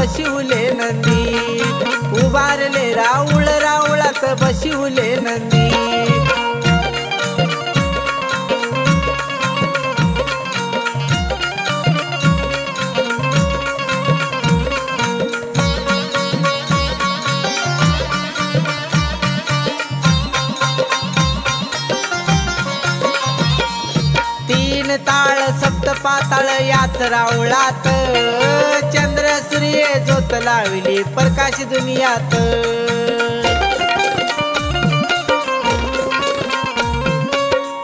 बशिवले नंदी उभारले राऊळ राऊळात बशिवले नंदी ताळ सप्त पाताळ याच राऊळात चंद्र सूर्य ज्योत लावली प्रकाश दुनियात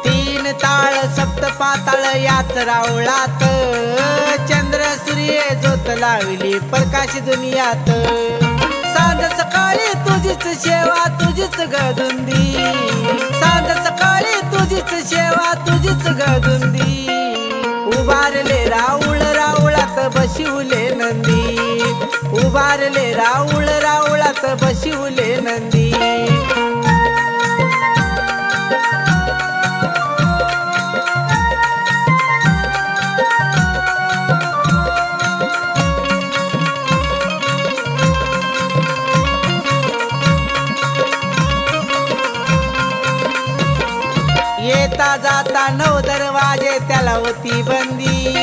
तीन ताळ सप्त पाताळ याच राऊळात चंद्र सूर्य ज्योत लावली प्रकाश दुनियात सांज सकाळी तुझीच सेवा तुझीच गदुंदी सांज सकाळी तुझीच सेवा तुझीच गदुंदी उभारले राऊळ राऊळात बशिवले नंदी उभारले राऊळ राऊळात बशिवले नंदी येता जाता 9 दरवाजे त्याला होती बंदी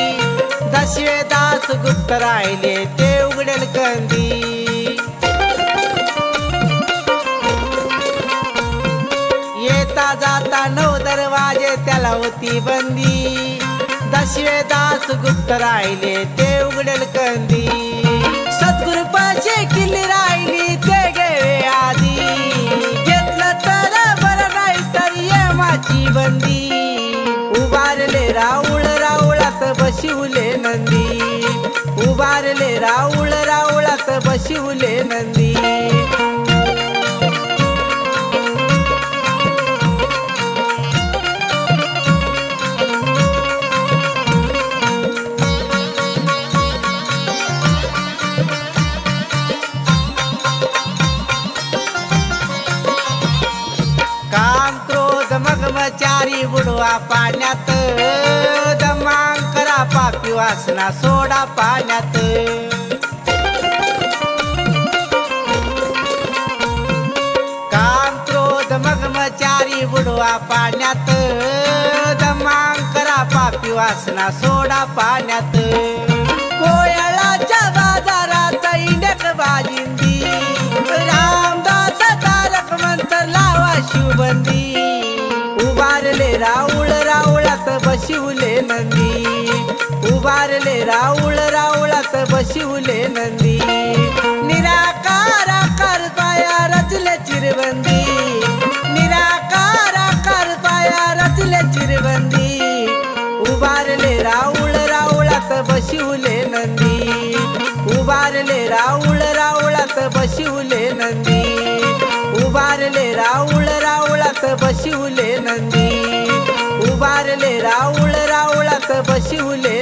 10वे दास गुप्त राहिले ते उघडेल कंदी येता जाता 9 दरवाजे त्याला होती बंदी 10वे दास गुप्त राहिले ते उघडेल कंदी सद्गुरु पाशे किल्ली राहिली ते गेले आधी घेतलं तर बरं नाही तर यमाची बंदी उभारले राऊळ राऊळात बशिवले नंदी उभारले राऊळ राऊळात बशिवले नंदी मगमचारी बुडवा पाण्यात दमांकरा पापी वासना सोडा पाण्यात काम क्रोध मगमचारी बुडवा पाण्यात दमांकरा पापी वासना सोडा पाण्यात कोयळाच्या बाजारात इंडक बाजिंदी रामदास तारक मंत्र लावा शिवबंदी उभारले राऊळ राऊळात बशिवले नंदी उभारले राऊळ राऊळात बशिवले नंदी निराकार आकार पाया रचले चिरबंदी निराकार आकार पाया रचले चिरबंदी उभारले राऊळ राऊळात बशिवले नंदी उभारले राऊळ राऊळात बशिवले नंदी उभारले राऊळ राऊळात बशिवले नंदी उभारले राऊळ राऊळात बशिवले